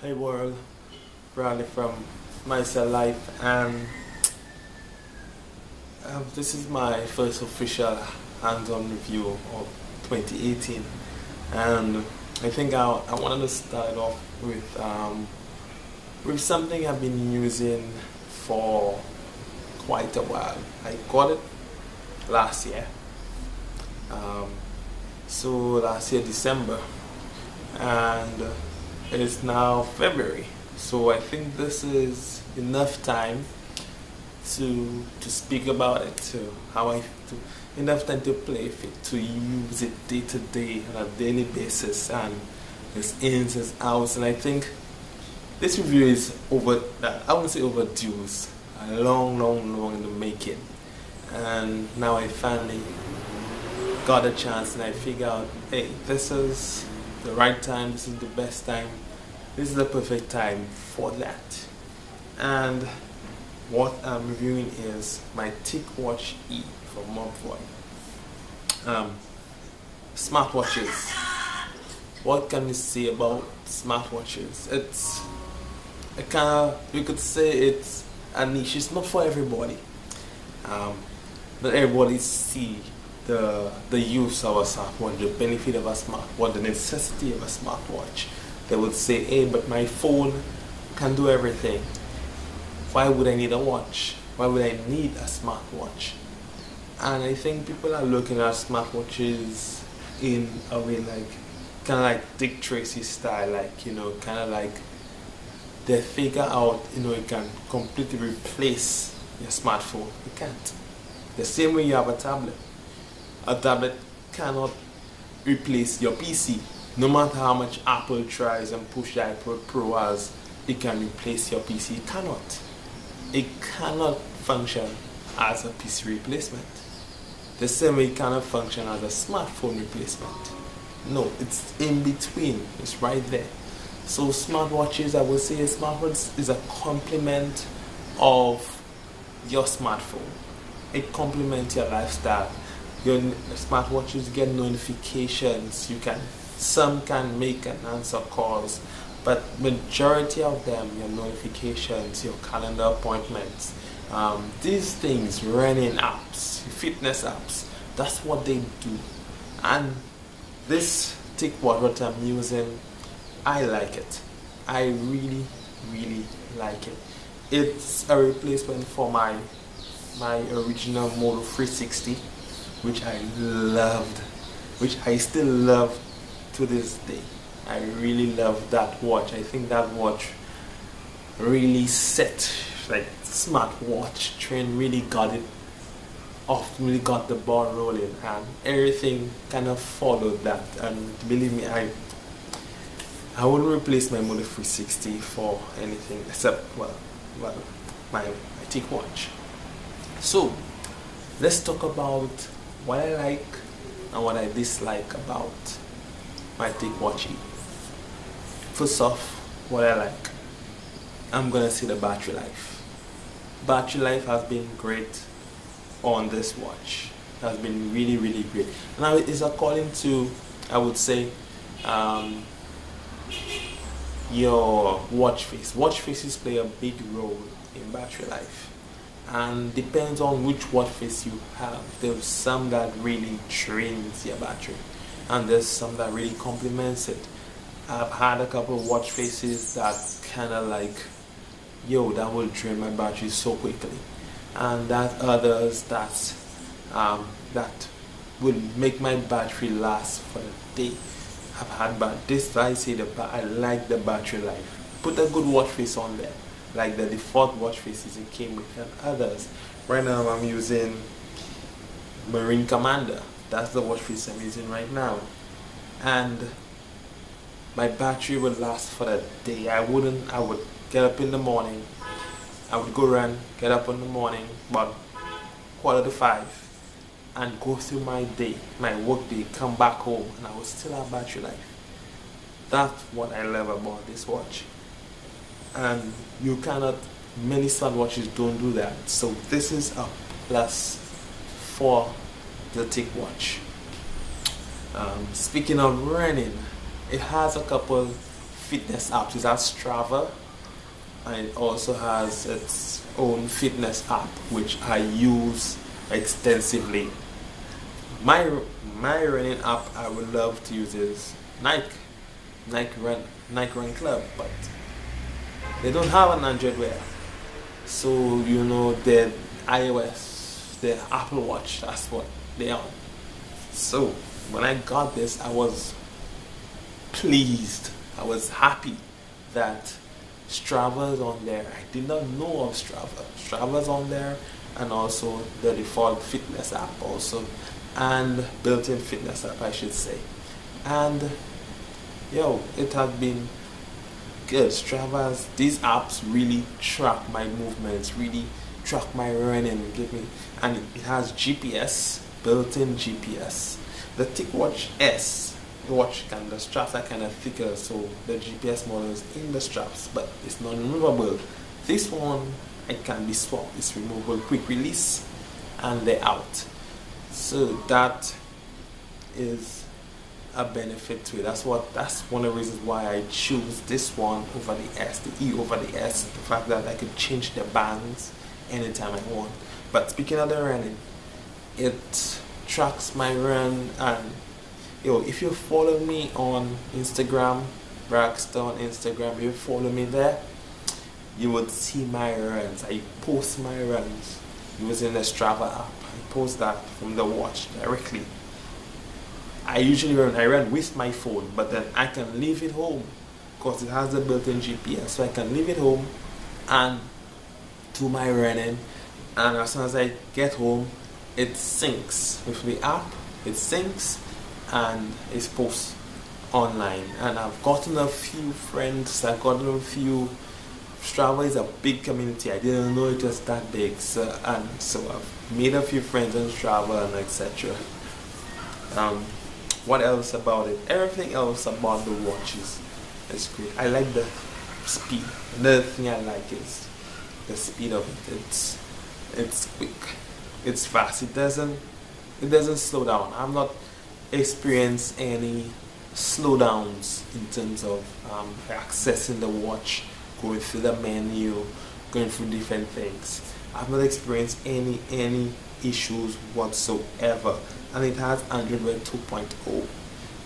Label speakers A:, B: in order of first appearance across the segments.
A: Hey world, Bradley from Myself Life, and this is my first official hands-on review of 2018, and I think I wanted to start off with something I've been using for quite a while. I got it last year, um, so last year December, and it's now February, so I think this is enough time to speak about it, enough time to play with it, to use it day to day on a daily basis, and its ins and outs. And I think this review is I wouldn't say overdue, it's a long in the making, and now I finally got a chance, and I figured out, hey, this is the right time, this is the best time, this is the perfect time for that. And what I'm reviewing is my Ticwatch E from Smartwatch. Smartwatches. What can we say about smartwatches? It's a kind of, you could say it's a niche. It's not for everybody. But everybody see the use of a smartwatch, the benefit of a smartwatch, the necessity of a smartwatch. They would say, hey, but my phone can do everything. Why would I need a watch? Why would I need a smartwatch? And I think people are looking at smartwatches in a way kind of like Dick Tracy style, kind of like they figure out, it can completely replace your smartphone. It can't. The same way you have a tablet. A tablet cannot replace your PC. No matter how much Apple tries and push the iPad Pro as it can replace your PC, it cannot. It cannot function as a PC replacement. The same way it cannot function as a smartphone replacement. No, it's in between. It's right there. So smartwatches, I would say a smartwatch is a complement of your smartphone. It complements your lifestyle. Your smartwatches get notifications. Some can make and answer calls, but majority of them, your notifications, your calendar appointments, these things run in apps, fitness apps. That's what they do. And this Ticwatch, what I'm using, I like it. I really like it. It's a replacement for my original Moto 360, which I loved, which I still love to this day. I really love that watch. I think that watch really set, smartwatch trend really got it off, really got the ball rolling, and everything kind of followed that. And believe me, I wouldn't replace my Moto 360 for anything except my Ticwatch. So let's talk about what I like and what I dislike about my Ticwatch E. First off, what I like, I'm gonna say the battery life. Battery life has been great on this watch. It has been really great. Now it is according to, I would say, your watch face. Watch faces play a big role in battery life, and depends on which watch face you have. There's some that really drains your battery, and there's some that really complements it. I've had a couple of watch faces that kind of that will drain my battery so quickly, and that others that will make my battery last for the day. I've had I like the battery life. Put a good watch face on there, like the default watch faces it came with, and others. Right now I'm using Marine Commander. That's the watch face I'm using right now, and my battery would last for the day. I would get up in the morning, I would go run, get up in the morning about 4:45, and go through my day, my work day, come back home, and I would still have battery life. That's what I love about this watch, and many smartwatches don't do that. So this is a plus for the Ticwatch. Speaking of running, it has a couple fitness apps. It has Strava, and it also has its own fitness app, which I use extensively. My running app I would love to use is Nike Run Club, but they don't have an Android wear. So the iOS, the Apple Watch, that's what they are. So when I got this, I was pleased. I was happy that Strava is on there. I did not know of Strava. Strava is on there, and also the default fitness app also, and built-in fitness app, I should say. And it has been good. These apps really track my movements, really track my running, and it has GPS, built-in GPS. The Ticwatch S, the straps are kind of thicker, so the GPS model is in the straps, but it's not removable. This one, it can be swapped. It's removable, quick release, and they're out. So that is a benefit to it. That's one of the reasons why I choose this one over the S, the E over the S. The fact that I could change the bands anytime I want. But speaking of the running, it tracks my run, and if you follow me on Instagram, Braxton on Instagram, if you follow me there, you would see my runs. I post my runs using the Strava app. I post that from the watch directly. I run with my phone, but then I can leave it home because it has a built-in GPS, so I can leave it home and do my running, and as soon as I get home, it syncs with the app. It syncs and it's posted online, and I've gotten a few friends. Strava is a big community. I didn't know it was that big, so I've made a few friends on Strava and etc. What else about it? Everything else about the watches is great. I like the speed. Another thing I like is the speed of it. It's quick. It's fast. It doesn't slow down. I'm not experienced any slowdowns in terms of accessing the watch, going through the menu, going through different things. I've not experienced any issues whatsoever, and it has Android Wear 2.0,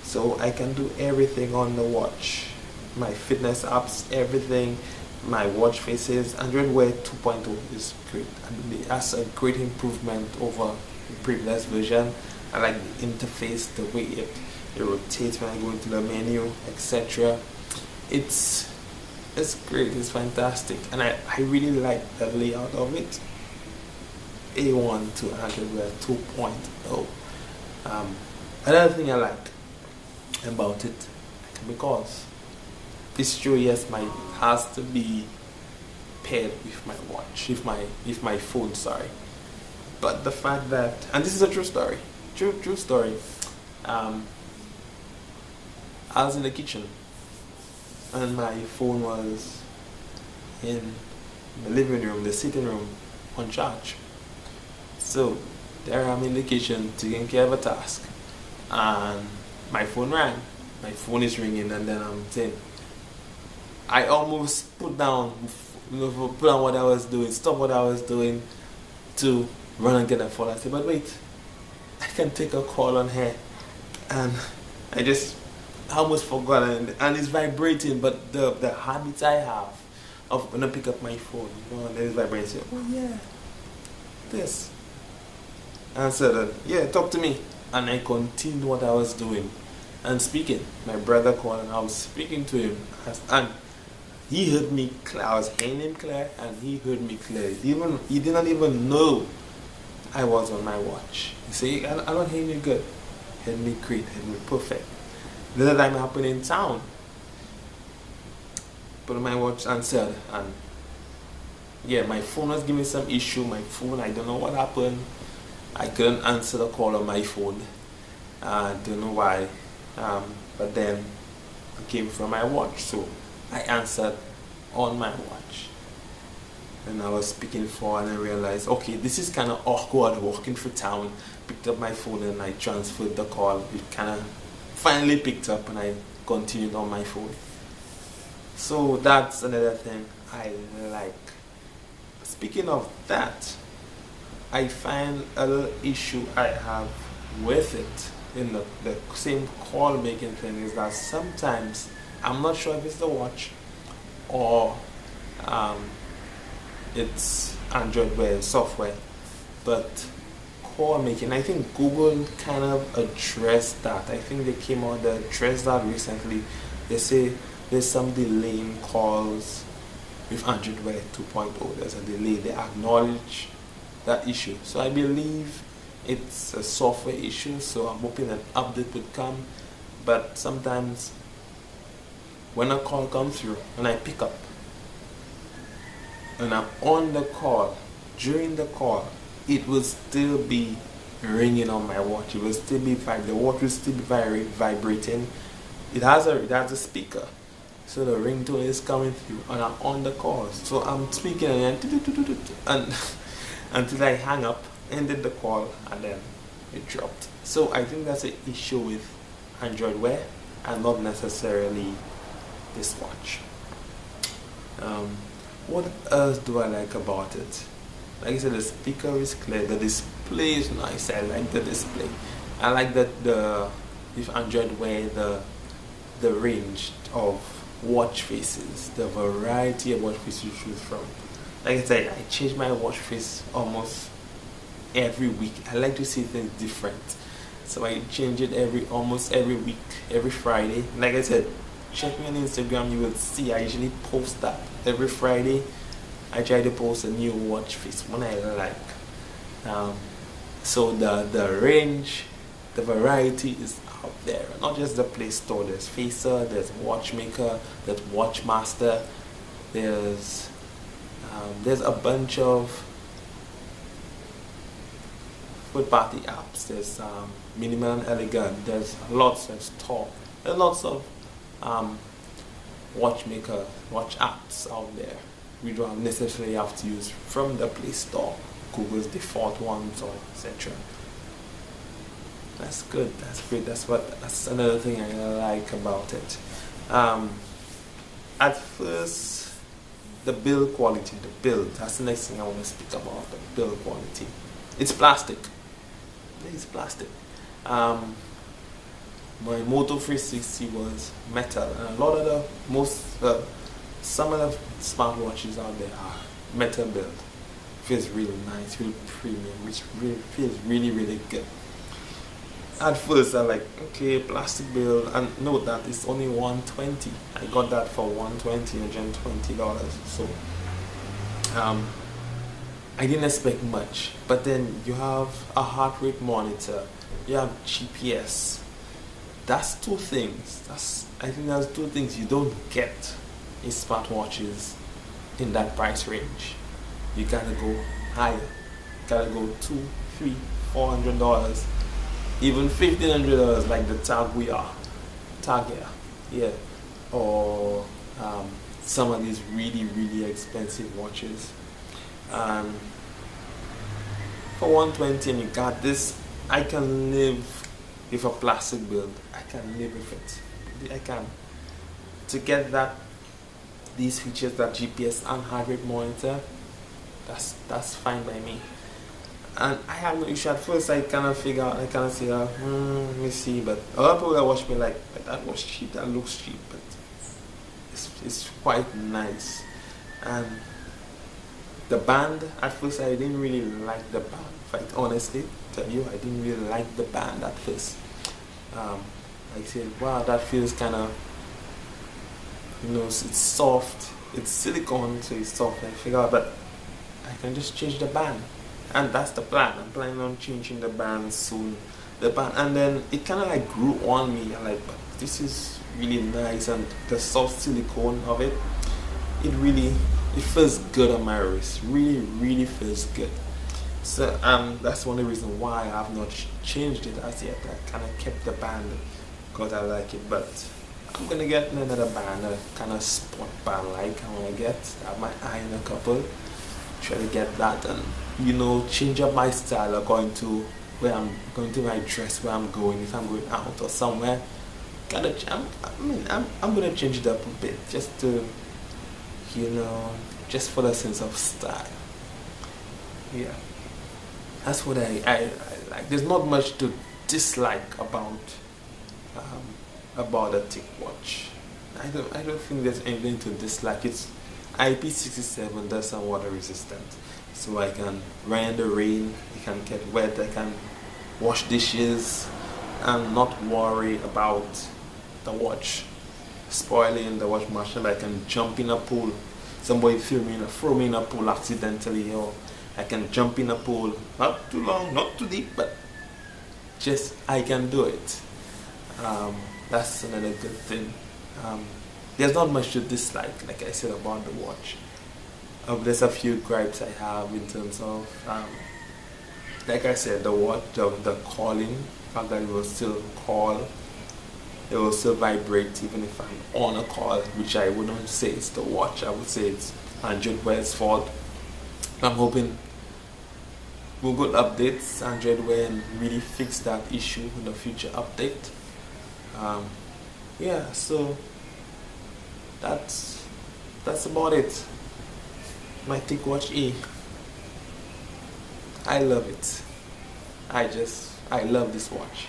A: so I can do everything on the watch. My fitness apps, everything. My watch faces. Android Wear 2.0 is great. That's a great improvement over the previous version. I like the interface, the way it rotates when I go into the menu, etc. It's great. It's fantastic, and I really like the layout of it. A1 to Android Wear 2.0. Another thing I like about it, because this true, yes, has to be paired with my watch, with my phone, sorry. But the fact that, and this is a true story, true story. I was in the kitchen, and my phone was in the living room, the sitting room, on charge. So there I'm in the kitchen taking care of a task, and my phone rang. My phone is ringing, and then I'm saying, I almost put down what I was doing, stop what I was doing to run and get a phone. I said, but wait, I can take a call on here, and I almost forgot, and it's vibrating. But the habit I have of when I pick up my phone, and then it's vibrating. Oh yeah, this. And I said, yeah, talk to me. And I continued what I was doing and speaking. My brother called, and I was speaking to him, and he heard me clear. I was hearing him clear, and he heard me clear. He did not even know I was on my watch. You see, I don't hear you good. Heard me great, heard me perfect. The other time happened in town. Put on my watch and said, and yeah, my phone was giving some issue. My phone, I don't know what happened. I couldn't answer the call on my phone. I don't know why. But then it came from my watch, so I answered on my watch. And I was speaking for, and I realized, okay, this is kind of awkward walking through town. Picked up my phone and I transferred the call. It kind of finally picked up, and I continued on my phone. So that's another thing I like. Speaking of that, I find a little issue I have with it in the same call making thing is that sometimes I'm not sure if it's the watch or um, it's Android Wear software, but call making, I think Google kind of addressed that. I think they came out to address that recently. They say there's some delay in calls with Android Wear 2.0. There's a delay. They acknowledge that issue. So I believe it's a software issue. So I'm hoping an update would come. But sometimes when a call comes through and I pick up and I'm on the call, during the call, it will still be ringing on my watch. It will still be the watch will still be vibrating. It has a speaker, so the ringtone is coming through, and I'm on the call. So I'm speaking and until I hang up, ended the call, and then it dropped. So I think that's an issue with Android Wear, and not necessarily this watch. What else do I like about it? Like I said, the speaker is clear, the display is nice. I like the display. I like that with Android Wear, the range of watch faces, the variety of watch faces you choose from. Like I said, I change my watch face almost every week. I like to see things different, so I change it almost every week, every Friday. Like I said, check me on Instagram, you will see I usually post that every Friday. I try to post a new watch face, one I like. So the range, the variety is out there. Not just the Play Store. There's Facer, there's Watchmaker, there's Watchmaster. There's a bunch of third-party apps. There's Minimal and Elegant. There's lots of store. There's lots of Watchmaker watch apps out there. We don't necessarily have to use from the Play Store, Google's default ones, or etc. That's good. That's great. That's another thing I like about it. At first, the build quality. That's the next thing I want to speak about. The build quality. It's plastic. It's plastic. My Moto 360 was metal, and a lot of some of the smartwatches out there are metal build. Feels really nice, really premium, which really feels really good. At first I like, okay, plastic build, and note that it's only $120. I got that for $120, $120. So I didn't expect much. But then you have a heart rate monitor, you have GPS. That's two things. I think that's two things you don't get in smartwatches in that price range. You gotta go higher. You gotta go $200, $300, $400, even $1,500, like the Tag yeah, or some of these really expensive watches. And for $120, and you got this, I can live with a plastic build. I can live with it. I can. To get these features, that GPS and heart rate monitor, that's fine by me. And I have no issue. At first I kind of figure out, I kind of say, let me see, but a lot of people that watch me like that was cheap, that looks cheap, but it's quite nice. And the band, at first I didn't really like the band. In fact, honestly tell you, I didn't really like the band at first. I said, wow, that feels kind of, it's soft, it's silicone, so it's soft. I figure out, but I can just change the band, and that's the plan. I'm planning on changing the band soon. And then it kind of like grew on me. I'm like, but this is really nice, and the soft silicone of it, it feels good on my wrist. Really feels good. So that's one of the reasons why I have not changed it as yet. I kind of kept the band because I like it, but I'm gonna get another band, a kind of sport band like I wanna get. I have my eye on a couple. Try to get that, and change up my style according to where I'm going to my dress, where I'm going. If I'm going out or somewhere, I'm gonna change it up a bit just to, just for the sense of style. Yeah, that's what I like. There's not much to dislike about a Ticwatch. I don't think there's anything to dislike. It's IP67, that's some water resistant, so I can run in the rain. It can get wet. I can wash dishes and not worry about the watch spoiling the wash machine. I can jump in a pool. Somebody throw me in a pool accidentally, or I can jump in a pool, not too long, not too deep, but just I can do it. That's another good thing. There's not much to dislike, like I said, about the watch. There's a few gripes I have in terms of, like I said, the watch, the calling, the fact that it will still call, it will still vibrate even if I'm on a call, which I wouldn't say it's the watch. I would say it's Android Wear's fault. I'm hoping Google updates Android Wear and really fix that issue in the future update. Yeah, so that's about it. My Ticwatch E. I love it. I love this watch.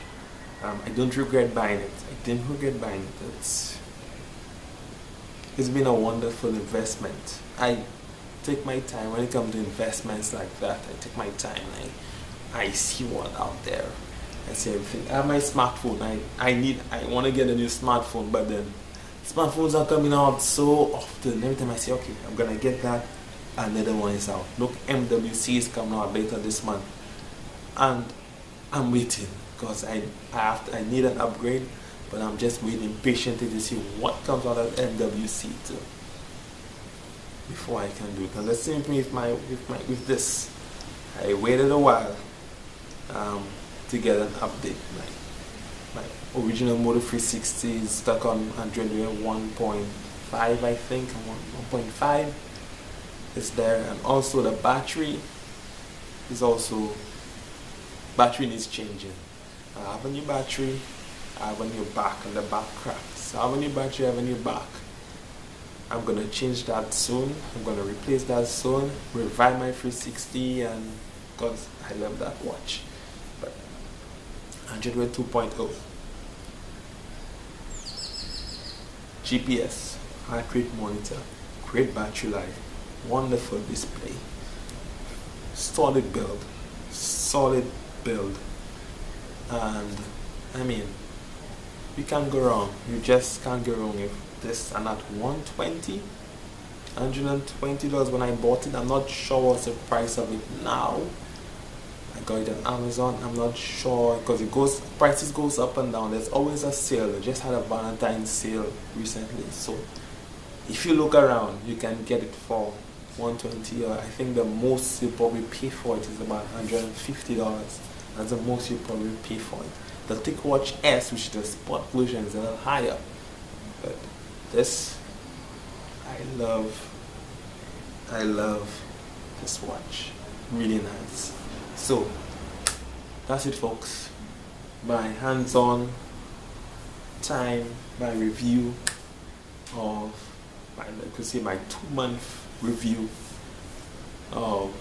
A: I don't regret buying it. I didn't regret buying it. It's been a wonderful investment. I take my time when it comes to investments like that. I take my time. I see what's out there. I see everything. I have my smartphone. I want to get a new smartphone, but then smartphones are coming out so often. Every time I say, okay, I'm gonna get that, another one is out. Look, MWC is coming out later this month, and I'm waiting because I need an upgrade, but I'm just waiting patiently to see what comes out of MWC too before I can do it. And the same thing with this. I waited a while to get an update. My original Moto 360 is stuck on Android Wear 1.5, I think, 1.5 is there, and also the battery needs changing. I have a new battery, I have a new back, and the back cracked. So I have a new battery, I have a new back. I'm gonna change that soon. I'm gonna replace that soon, revive my 360, and because I love that watch. But Android Wear 2.0. GPS, heart rate monitor, great battery life, wonderful display, solid build, and I mean, you can't go wrong. You just can't go wrong if this. And at $120 when I bought it. I'm not sure what's the price of it now. I got it on Amazon. I'm not sure because prices goes up and down. There's always a sale. They just had a Valentine's sale recently, so if you look around, you can get it for $120. Or I think the most you probably pay for it is about $150. That's the most you probably pay for it. The Ticwatch S, which is the sport version, is a little higher, but this, I love this watch. Really nice. So that's it, folks. My hands-on time, my review of I could say my 2-month review of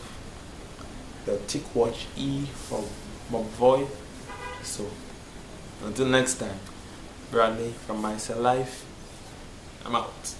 A: the Ticwatch E from Boy. So until next time, Bradley from Myself Life, I'm out.